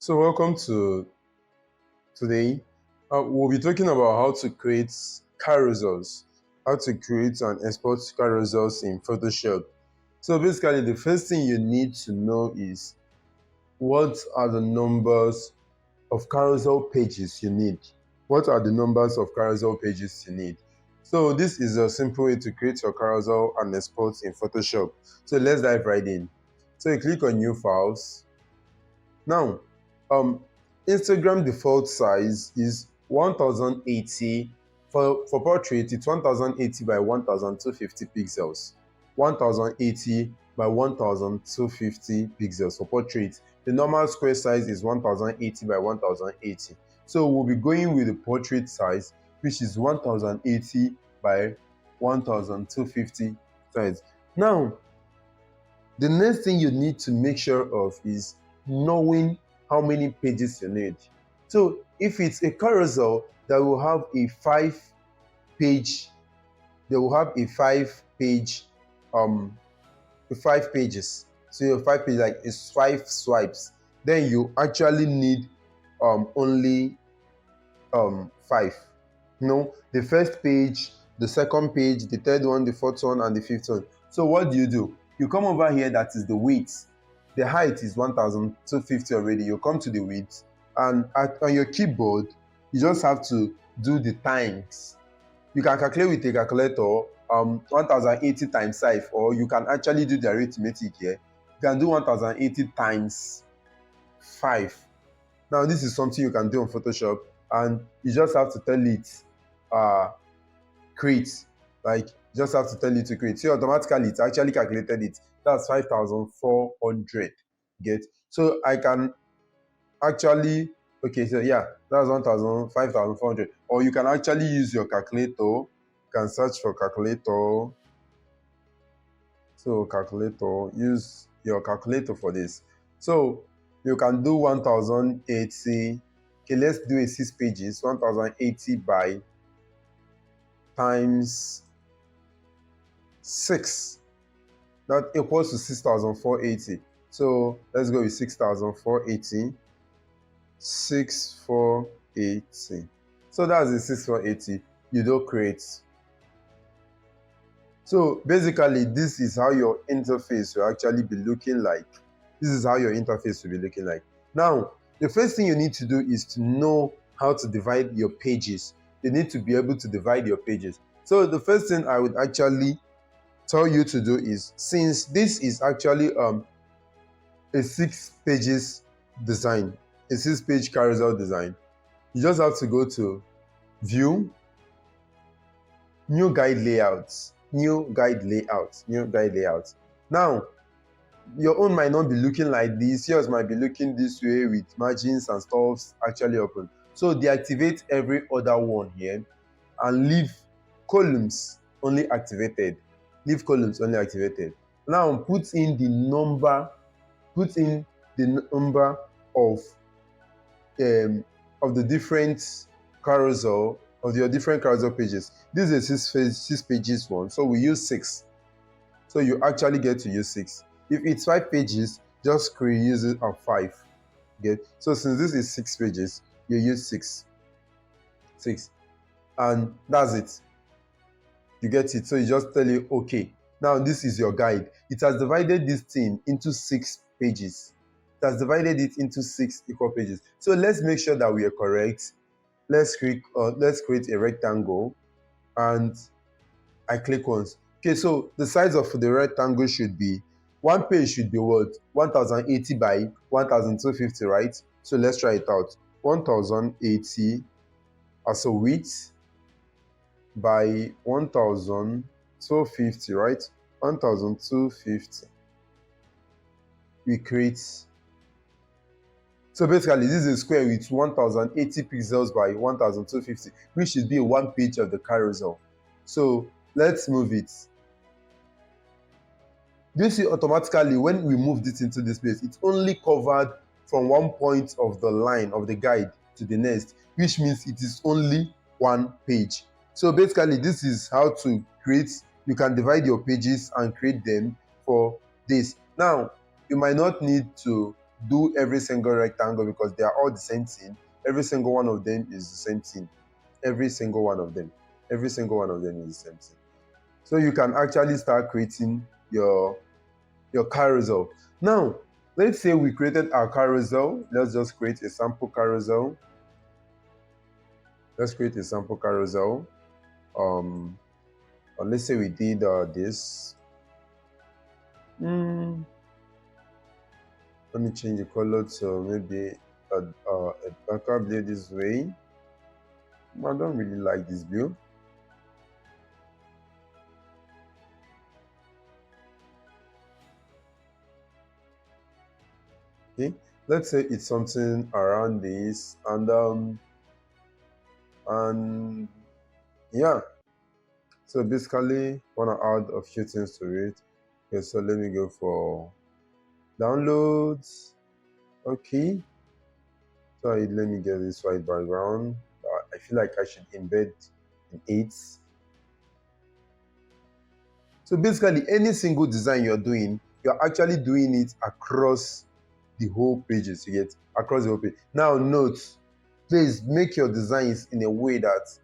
So welcome to today. We'll be talking about how to create carousels, how to create and export carousels in Photoshop. So basically, the first thing you need to know is what are the numbers of carousel pages you need. What are the numbers of carousel pages you need? So this is a simple way to create your carousel and export in Photoshop. So let's dive right in. So you click on New Files. Now, Instagram default size is 1080 for portrait. It's 1080 by 1250 pixels. 1080 by 1250 pixels for portrait. The normal square size is 1080 by 1080. So we'll be going with the portrait size, which is 1080 by 1250 size. Now, the next thing you need to make sure of is knowing how many pages you need. So if it's a carousel that will have a 5 pages, So your 5 pages, like it's 5 swipes, then you actually need only 5. The first page, the second page, the third one, the fourth one, and the fifth one. So what do? You come over here, that is the width. The height is 1250 already. You come to the width, and on your keyboard, you just have to do the times. You can calculate with a calculator 1080 times 5, or you can actually do the arithmetic here. You can do 1080 times 5. Now, this is something you can do on Photoshop, and you just have to tell it create. Like, you just have to tell it to create. So automatically it's actually calculated it. That's 5400. Get? So I can actually, okay, so yeah, that's 5400. Or you can actually use your calculator. You can search for calculator. So calculator, use your calculator for this. So you can do 1080. Okay, let's do a 6 pages. 1080 by times 6. That equals to 6480. So let's go with 6480. 6480. So that's the 6480. You do create. So basically, this is how your interface will actually be looking like. Now, the first thing you need to do is to know how to divide your pages. You need to be able to divide your pages. So the first thing I would actually tell you to do is, since this is actually a 6 pages design, a 6-page carousel design, you just have to go to View, New Guide Layouts. Now, your own might not be looking like this. Yours might be looking this way with margins and stuff actually open. So deactivate every other one here and leave columns only activated. Now put in the number of the different carousel, of your different carousel pages. This is a 6 pages one, so we use 6. So you actually get to use 6. If it's 5 pages, just use it at 5. So since this is 6 pages, you use 6, and that's it. You get it? So you just tell it, okay, now this is your guide. It has divided this thing into 6 pages. It has divided it into 6 equal pages. So let's make sure that we are correct. Let's create a rectangle, and I click once. Okay, so the size of the rectangle should be, one page should be what? 1080 by 1250, right? So let's try it out. 1080 as a width by 1250, right? 1250. We create. So basically, this is a square with 1080 pixels by 1250, which should be 1 page of the carousel. So let's move it. You see, automatically when we move this into this place, it's only covered from one point of the line of the guide to the next, which means it is only 1 page. So basically, this is how to create. You can divide your pages and create them for this. Now, you might not need to do every single rectangle because they are all the same thing. Every single one of them is the same thing. Every single one of them. Every single one of them is the same thing. So you can actually start creating your carousel. Now, let's say we created our carousel. Let's just create a sample carousel. Let's create a sample carousel. Or let's say we did this. Let me change the color to maybe a darker blue this way. I don't really like this blue. Okay, let's say it's something around this, and yeah. So basically, wanna add a few things to it. Okay, so let me go for downloads. Okay, so let me get this white background. I feel like I should embed in it. So basically, any single design you're doing, you're actually doing it across the whole pages. You get across the whole page. Now, note, please make your designs in a way that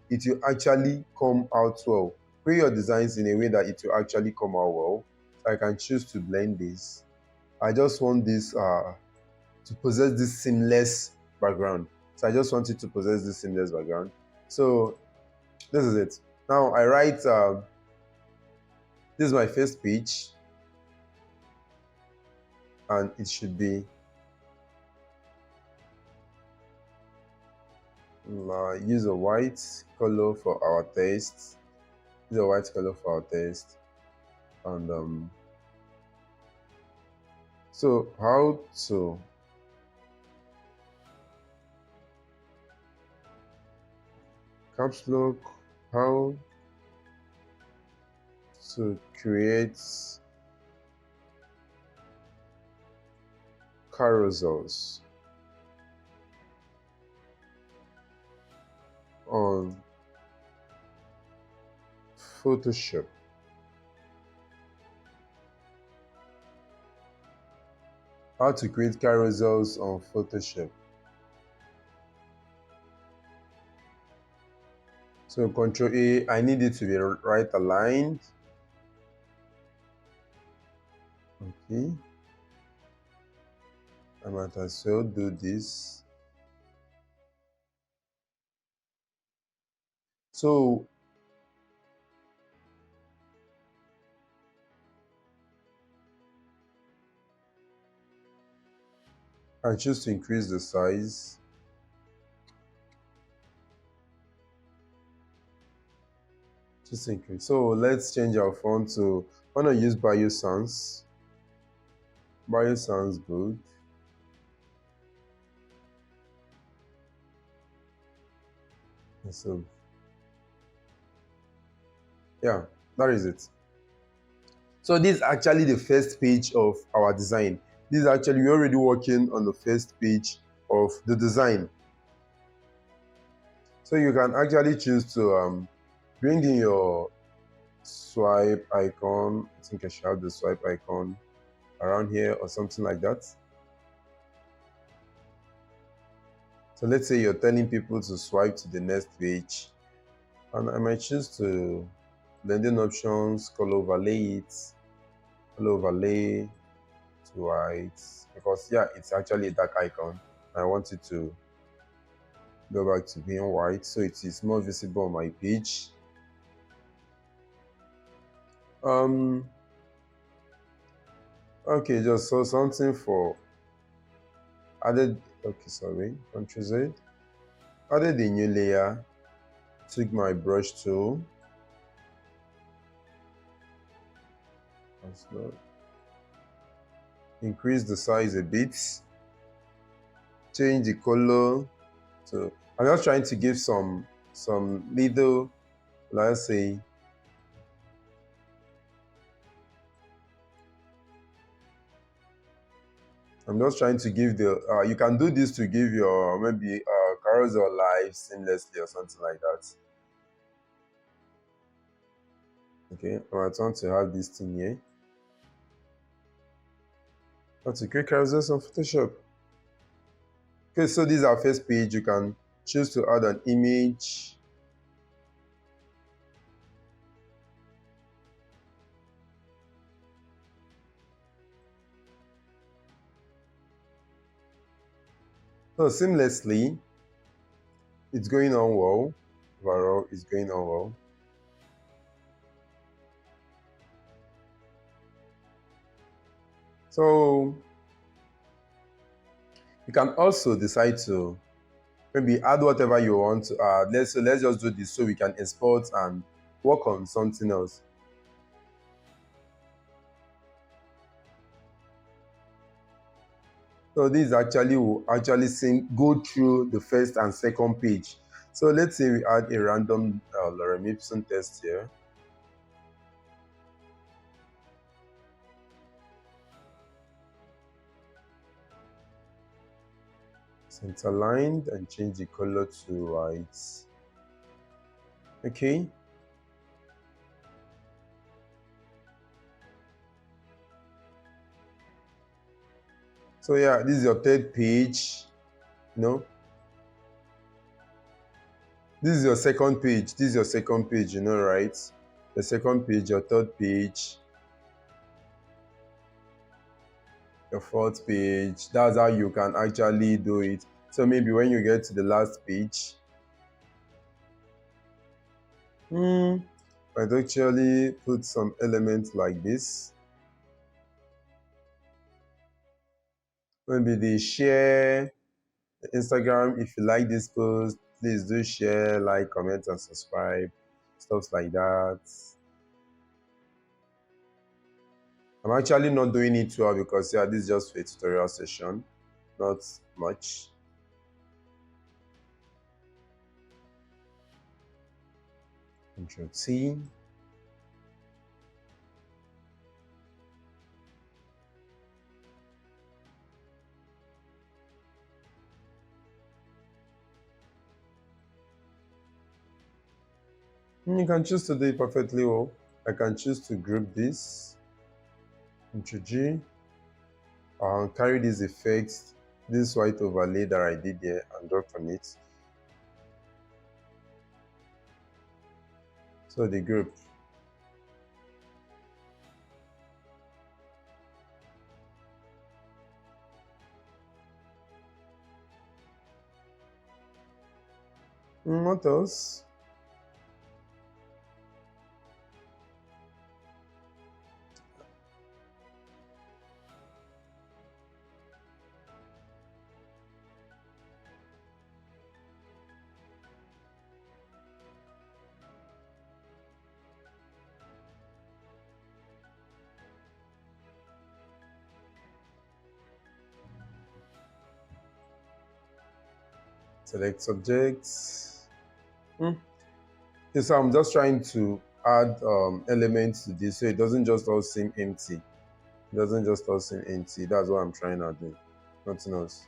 it will actually come out well. Create your designs in a way that it will actually come out well. So I can choose to blend this. I just want this to possess this seamless background. So I just want it to possess this seamless background. So this is it. Now I write, this is my first page, and it should be use a white color for our text. Use a white color for our text, and so how to caps lock, how to create carousels on Photoshop. How to create carousels on Photoshop. So Control A, I need it to be right aligned. Okay. I might as well do this. So I choose to increase the size. Just increase. So let's change our font to, I want to use Bio Sans. Bio sounds good. So yeah, that is it. So this is actually the first page of our design. This is actually, we're already working on the first page of the design. So you can actually choose to bring in your swipe icon. I think I should have the swipe icon around here or something like that. So let's say you're telling people to swipe to the next page, and I might choose to blending options, color overlay to white, because yeah, it's actually a dark icon. I want it to go back to being white so it is more visible on my page. Okay, just saw something for added. Okay, sorry, Ctrl Z. Added a new layer. Took my brush tool. Increase the size a bit. Change the color. So I'm just trying to give some little, let's say, I'm just trying to give the, you can do this to give your maybe carousel live seamlessly or something like that. Okay, I want to have this thing here. How to create carousels on Photoshop. Okay, so this is our first page. You can choose to add an image. So seamlessly, it's going on well. Overall, it's going on well. So you can also decide to maybe add whatever you want to add. Let's just do this so we can export and work on something else. So this actually will actually go through the first and second page. So let's say we add a random Lorem Ipsum text here. Center lined and change the color to white. Okay. So yeah, this is your third page. No, this is your second page. This is your second page, right? The second page, your third page, your fourth page. That's how you can actually do it. So maybe when you get to the last page, I'd actually put some elements like this. Maybe the share Instagram. If you like this post, please do share, like, comment, and subscribe. Stuff like that. I'm actually not doing it well because yeah, this is just a tutorial session, not much. Control T. You can choose to do it perfectly well. I can choose to group this. Control G. I'll carry this effect, this white overlay that I did there, and drop on it. So the group. What else? Select subjects. Okay, so I'm just trying to add elements to this so it doesn't just all seem empty. It doesn't just all seem empty. That's what I'm trying to do. Nothing else.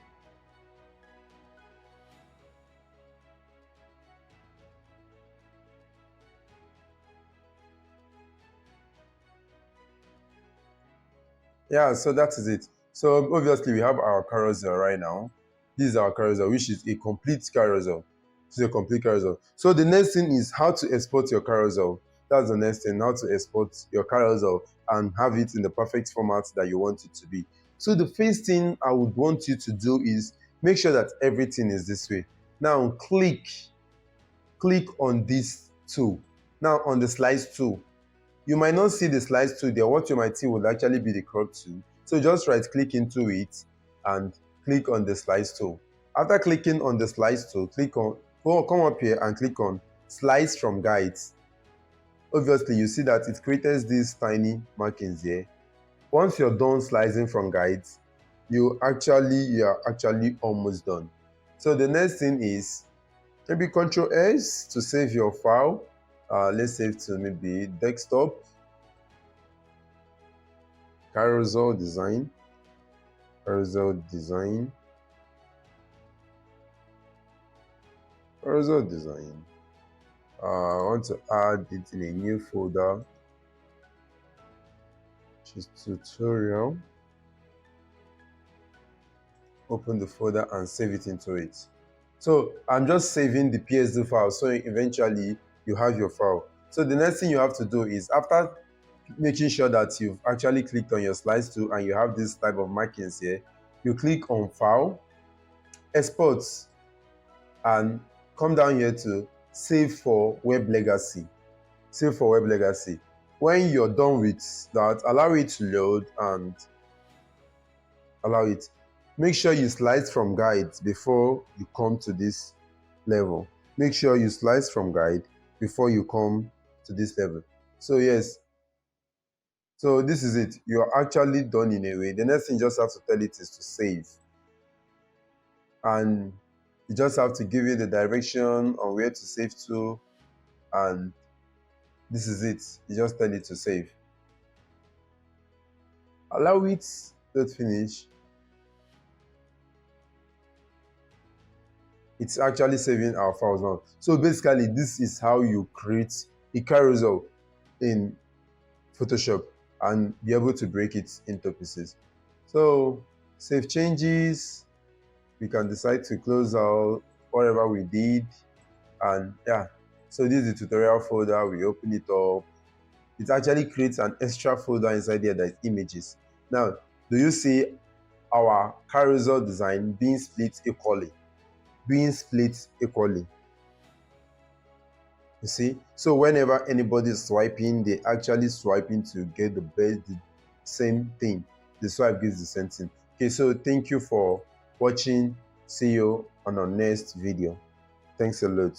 Yeah, so that is it. So obviously we have our carousel right now. This is our carousel, which is a complete carousel. This is a complete carousel. So the next thing is how to export your carousel. That's the next thing, how to export your carousel and have it in the perfect format that you want it to be. So the first thing I would want you to do is make sure that everything is this way. Now click on this tool. Now on the slice tool. You might not see the slice tool there. What you might see would actually be the crop tool. So just right click into it and click on the slice tool. After clicking on the slice tool, come up here and click on slice from guides. Obviously, you see that it creates these tiny markings here. Once you're done slicing from guides, you are actually almost done. So the next thing is maybe Control S to save your file. Let's save to maybe desktop. Carousel design. Carousel design. Carousel design. I want to add it in a new folder, which is tutorial. open the folder and save it into it. So I'm just saving the PSD file, so eventually you have your file. So the next thing you have to do is, after making sure that you've actually clicked on your slides tool and you have this type of markings here, you click on File, Export, and come down here to Save for Web Legacy. Save for Web Legacy. When you're done with that, allow it to load and allow it. Make sure you slice from guides before you come to this level. Make sure you slice from guide before you come to this level. So yes, so this is it. You're actually done in a way. The next thing you just have to tell it is to save. And you just have to give it the direction on where to save to, and this is it. You just tell it to save. Allow it to finish. It's actually saving our files now. So basically, this is how you create a carousel in Photoshop and be able to break it into pieces. So save changes. We can decide to close out whatever we did, and yeah, so this is the tutorial folder. We open it up. It actually creates an extra folder inside there that is images. Now, do you see our carousel design being split equally? You see, so whenever anybody is swiping, they actually swiping to get the same thing. The swipe gives the same thing. Okay, so thank you for watching. See you on our next video. Thanks a lot.